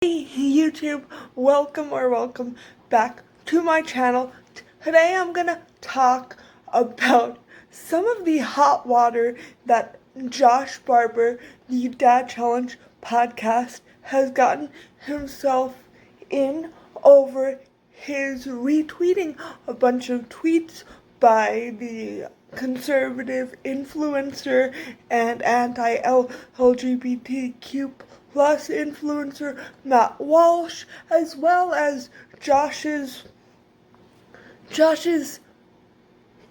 Hey YouTube, welcome back to my channel. Today I'm gonna talk about some of the hot water that Josh Barber, the Dad Challenge podcast, has gotten himself in over his retweeting a bunch of tweets by the conservative influencer and anti-LGBTQ plus influencer Matt Walsh, as well as Josh's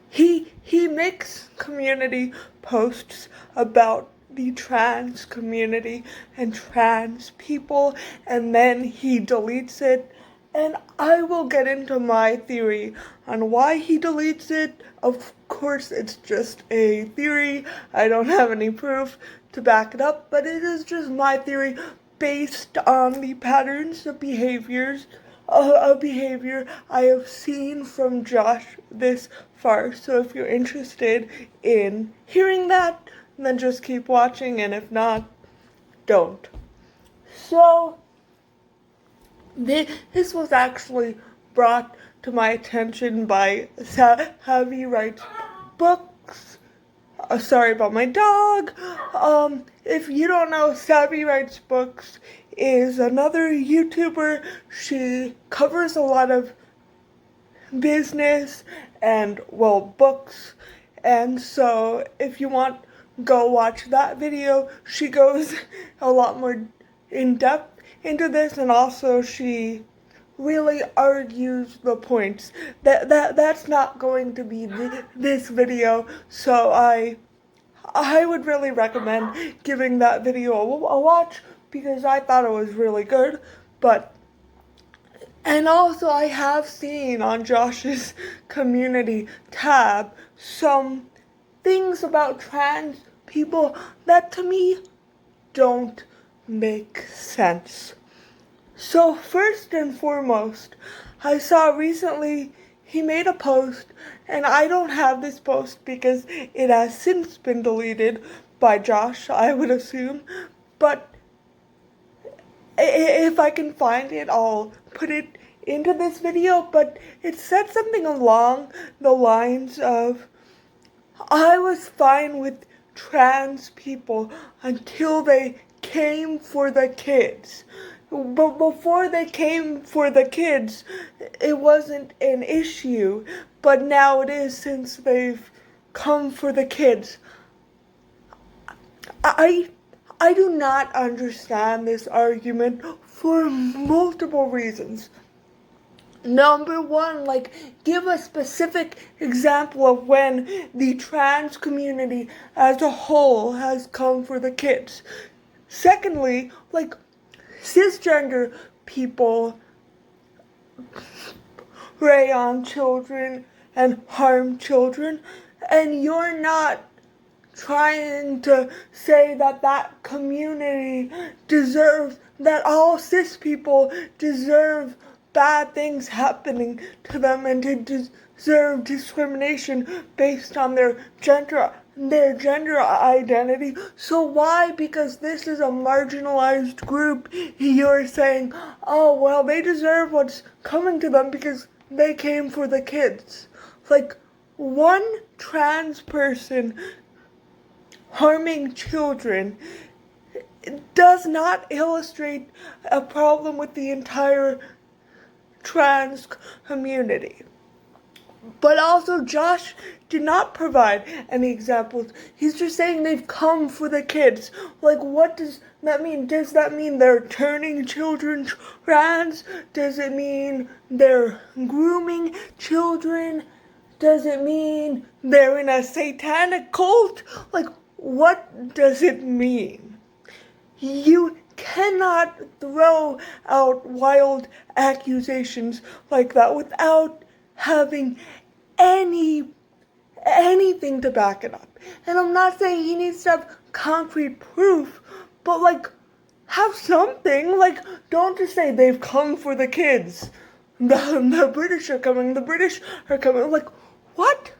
he makes community posts about the trans community and trans people, and then he deletes it. And I will get into my theory on why he deletes it. Of course, it's just a theory. I don't have any proof to back it up, but it is just my theory based on the patterns of behavior I have seen from Josh this far. So if you're interested in hearing that, then just keep watching, and if not, don't. So this was actually brought to my attention by Savvy Writes Books. Sorry about my dog. If you don't know, Savvy Writes Books is another YouTuber. She covers a lot of business and, well, books. And so if you want, go watch that video. She goes a lot more in depth into this, and also she really argues the points. That's not going to be this video, so I would really recommend giving that video a watch, because I thought it was really good. And also I have seen on Josh's community tab some things about trans people that to me don't make sense. So first and foremost, I saw recently he made a post, and I don't have this post because it has since been deleted by Josh, I would assume, but if I can find it, I'll put it into this video. But it said something along the lines of, I was fine with trans people until they came for the kids. But before they came for the kids, it wasn't an issue. But now it is, since they've come for the kids. I do not understand this argument for multiple reasons. Number one, give a specific example of when the trans community as a whole has come for the kids. Secondly, cisgender people prey on children and harm children, and you're not trying to say that community deserves, that all cis people deserve bad things happening to them and to deserve discrimination based on their gender identity. So why, because this is a marginalized group, you're saying, oh, well, they deserve what's coming to them because they came for the kids? One trans person harming children does not illustrate a problem with the entire trans community. But also, Josh did not provide any examples. He's just saying they've come for the kids. What does that mean? Does that mean they're turning children trans? Does it mean they're grooming children? Does it mean they're in a satanic cult? What does it mean? You cannot throw out wild accusations like that without having anything to back it up. And I'm not saying he needs to have concrete proof, but have something. Don't just say they've come for the kids. The British are coming. The British are coming. What?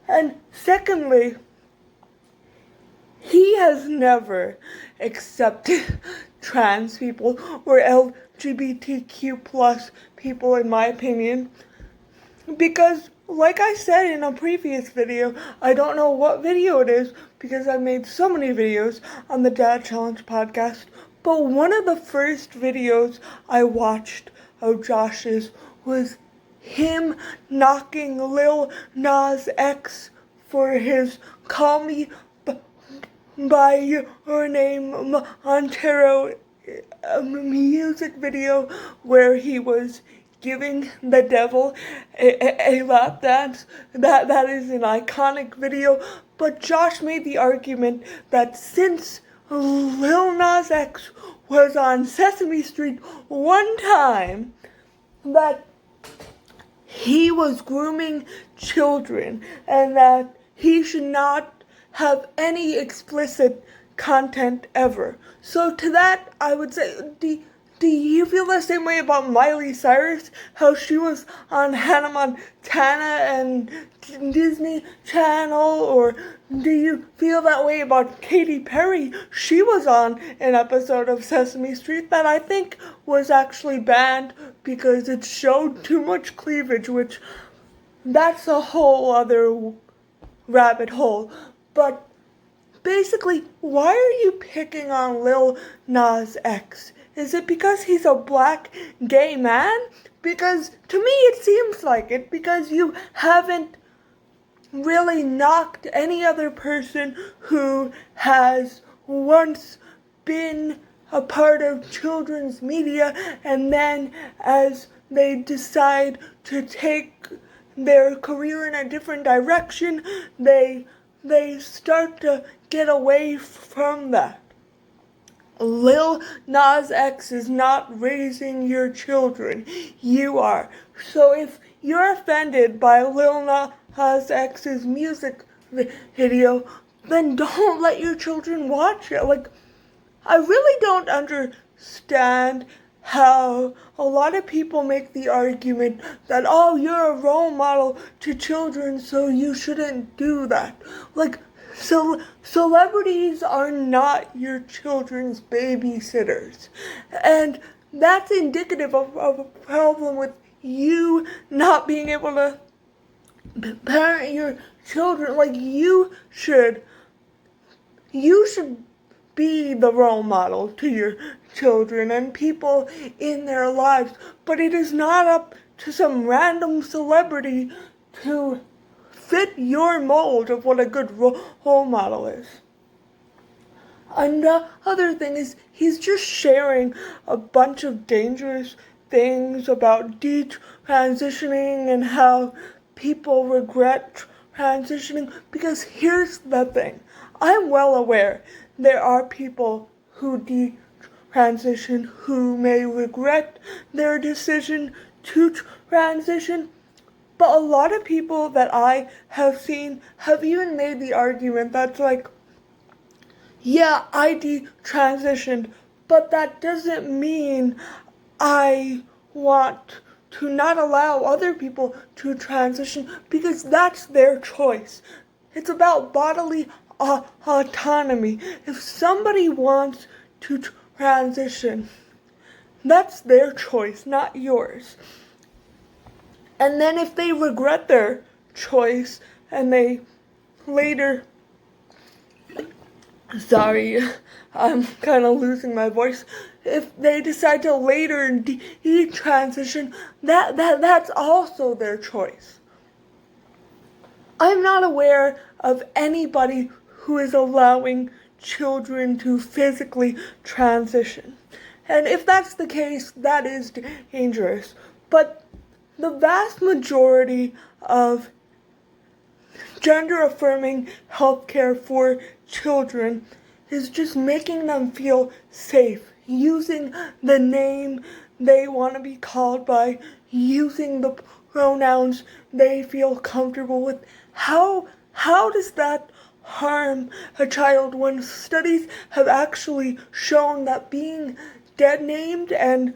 And secondly, he has never accepted trans people or LGBTQ plus people, in my opinion. Because, like I said in a previous video, I don't know what video it is because I made so many videos on the Dad Challenge podcast, but one of the first videos I watched of Josh's was him knocking Lil Nas X for his Call Me by Your Name Montero music video where he was giving the devil a lap dance. That is an iconic video, but Josh made the argument that since Lil Nas X was on Sesame Street one time, that he was grooming children and that he should not have any explicit content ever. So to that, I would say, do you feel the same way about Miley Cyrus? How she was on Hannah Montana and Disney Channel? Or do you feel that way about Katy Perry? She was on an episode of Sesame Street that I think was actually banned because it showed too much cleavage, which that's a whole other rabbit hole. But basically, why are you picking on Lil Nas X? Is it because he's a black gay man? Because to me it seems like it, because you haven't really knocked any other person who has once been a part of children's media, and then as they decide to take their career in a different direction, they start to get away from that. Lil Nas X is not raising your children. You are. So if you're offended by Lil Nas X's music video, then don't let your children watch it. Like, I really don't understand how a lot of people make the argument that, oh, you're a role model to children, so you shouldn't do that. Like, so celebrities are not your children's babysitters. And that's indicative of a problem with you not being able to parent your children. Like, you should be the role model to your children and people in their lives. But it is not up to some random celebrity to fit your mold of what a good role model is. Another thing is he's just sharing a bunch of dangerous things about detransitioning and how people regret transitioning, because here's the thing. I'm well aware there are people who detransition who may regret their decision to transition. But a lot of people that I have seen have even made the argument that's like, yeah, I detransitioned, but that doesn't mean I want to not allow other people to transition, because that's their choice. It's about bodily autonomy. If somebody wants to transition, that's their choice, not yours. And then if they regret their choice and they later, sorry, I'm kind of losing my voice. If they decide to later detransition, that's also their choice. I'm not aware of anybody who is allowing children to physically transition. And if that's the case, that is dangerous. But the vast majority of gender-affirming healthcare for children is just making them feel safe, using the name they want to be called by, using the pronouns they feel comfortable with. How does that harm a child when studies have actually shown that being dead named and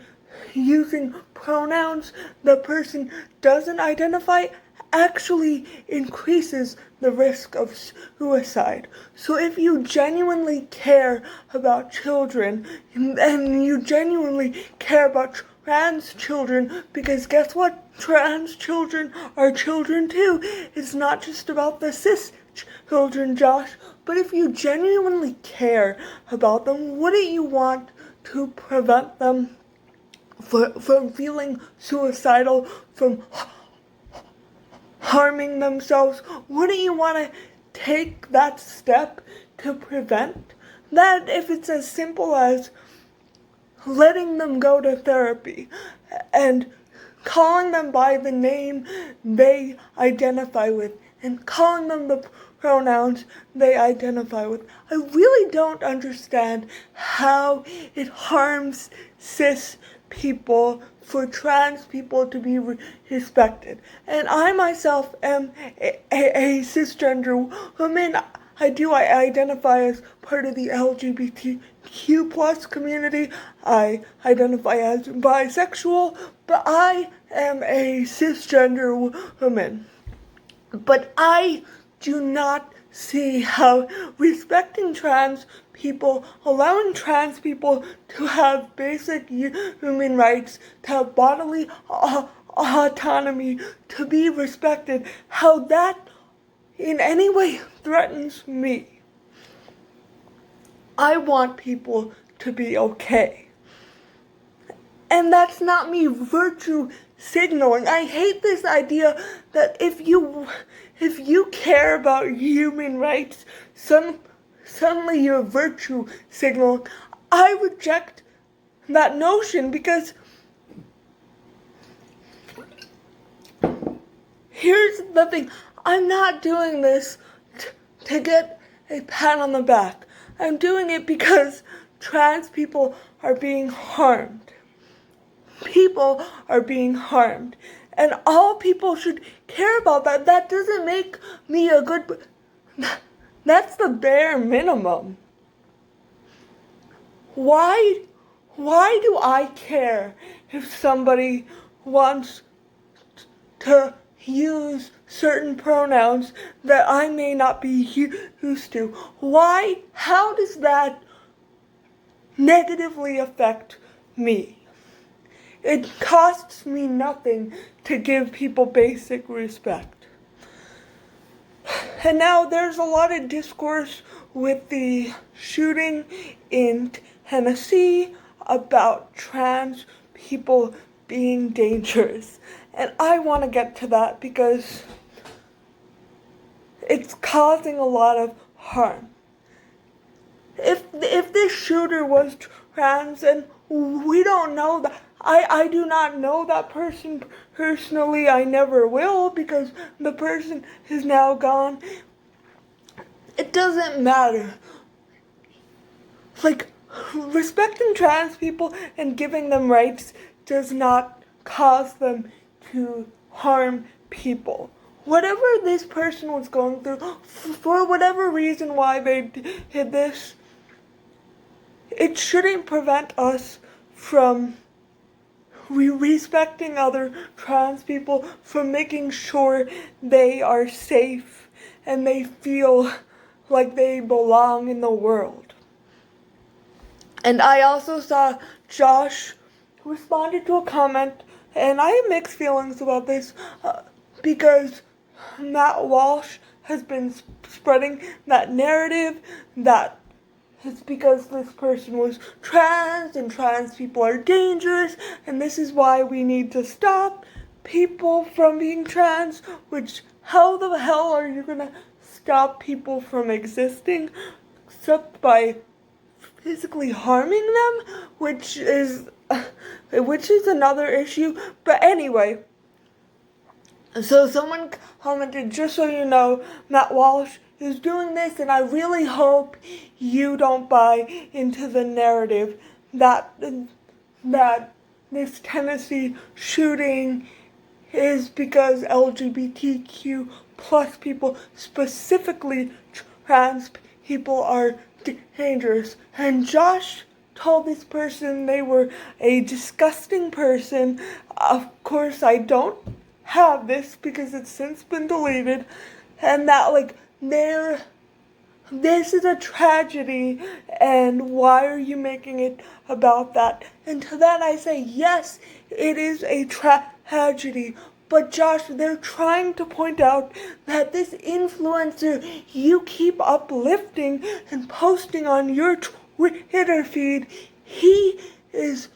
using pronouns the person doesn't identify actually increases the risk of suicide. So if you genuinely care about children, and you genuinely care about trans children, because guess what? Trans children are children too. It's not just about the cis children, Josh, but if you genuinely care about them, wouldn't you want to prevent them from feeling suicidal, from harming themselves? Wouldn't you want to take that step to prevent that? If it's as simple as letting them go to therapy and calling them by the name they identify with and calling them the pronouns they identify with. I really don't understand how it harms cis people for trans people to be respected. And I myself am a cisgender woman. I identify as part of the LGBTQ plus community. I identify as bisexual, but I am a cisgender woman. But I do not see how respecting trans people, allowing trans people to have basic human rights, to have bodily autonomy, to be respected, how that in any way threatens me. I want people to be okay. And that's not me virtue signaling. I hate this idea that if you care about human rights, suddenly you're virtue signaling. I reject that notion, because here's the thing. I'm not doing this to get a pat on the back. I'm doing it because trans people are being harmed. People are being harmed. And all people should care about that. That doesn't make me a good... That's the bare minimum. Why do I care if somebody wants to use certain pronouns that I may not be used to? Why? How does that negatively affect me? It costs me nothing to give people basic respect. And now there's a lot of discourse with the shooting in Tennessee about trans people being dangerous. And I want to get to that because it's causing a lot of harm. If this shooter was trans, and we don't know that, I do not know that person personally. I never will, because the person is now gone. It doesn't matter. Like, respecting trans people and giving them rights does not cause them to harm people. Whatever this person was going through, for whatever reason why they did this, it shouldn't prevent us from respecting other trans people, from making sure they are safe and they feel like they belong in the world. And I also saw Josh responded to a comment, and I have mixed feelings about this, because Matt Walsh has been spreading that narrative that it's because this person was trans and trans people are dangerous and this is why we need to stop people from being trans, which how the hell are you gonna stop people from existing except by physically harming them, which is another issue. But anyway, so someone commented, just so you know, Matt Walsh is doing this, and I really hope you don't buy into the narrative that this Tennessee shooting is because LGBTQ plus people, specifically trans people, are dangerous. And Josh told this person they were a disgusting person. Of course, I don't have this because it's since been deleted, and that like this is a tragedy, and why are you making it about that? And to that I say, yes, it is a tragedy, but Josh, they're trying to point out that this influencer you keep uplifting and posting on your Twitter feed, he is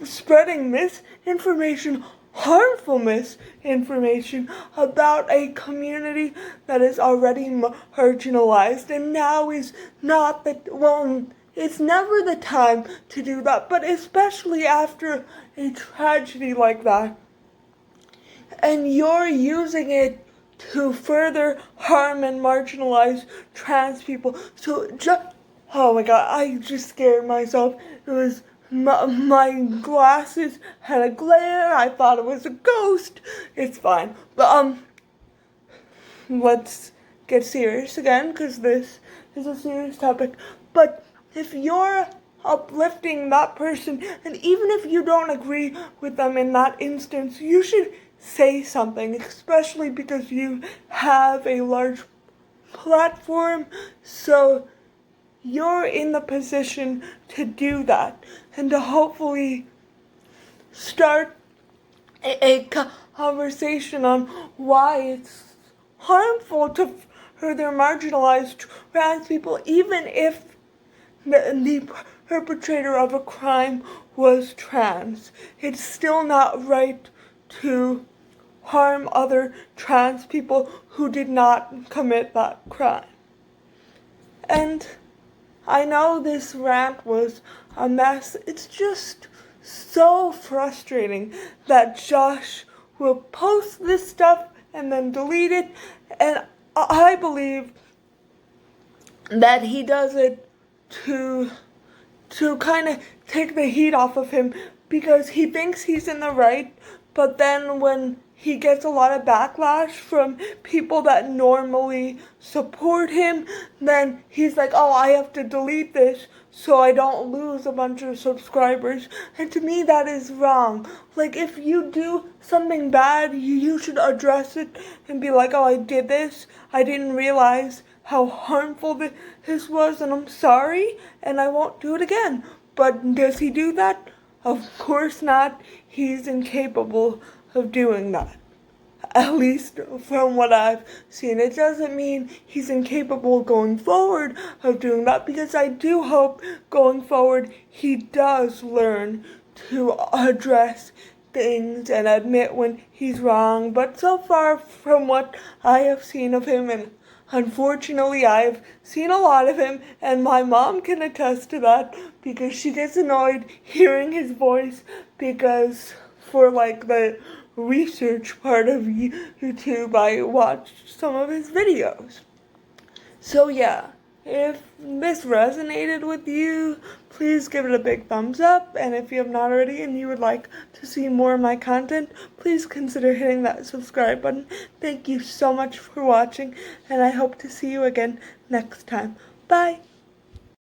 spreading misinformation, harmful misinformation about a community that is already marginalized, and now is not it's never the time to do that, but especially after a tragedy like that. And you're using it to further harm and marginalize trans people. So oh my god, I just scared myself. It was my glasses had a glare. I thought it was a ghost. It's fine. But let's get serious again, because this is a serious topic. But if you're uplifting that person, and even if you don't agree with them in that instance, you should say something, especially because you have a large platform. So you're in the position to do that, and to hopefully start a conversation on why it's harmful to further marginalize trans people, even if the perpetrator of a crime was trans. It's still not right to harm other trans people who did not commit that crime. And I know this rant was a mess. It's just so frustrating that Josh will post this stuff and then delete it, and I believe that he does it to kind of take the heat off of him, because he thinks he's in the right, but then when he gets a lot of backlash from people that normally support him, then he's like, oh, I have to delete this so I don't lose a bunch of subscribers. And to me, that is wrong. Like, if you do something bad, you should address it and be like, oh, I did this. I didn't realize how harmful this was, and I'm sorry, and I won't do it again. But does he do that? Of course not. He's incapable of doing that, at least from what I've seen. It doesn't mean he's incapable going forward of doing that, because I do hope going forward he does learn to address things and admit when he's wrong. But so far, from what I have seen of him, and unfortunately I've seen a lot of him, and my mom can attest to that, because she gets annoyed hearing his voice, because for like the research part of YouTube, I watched some of his videos. So yeah, if this resonated with you, please give it a big thumbs up, and if you have not already and you would like to see more of my content, please consider hitting that subscribe button. Thank you so much for watching, and I hope to see you again next time. Bye!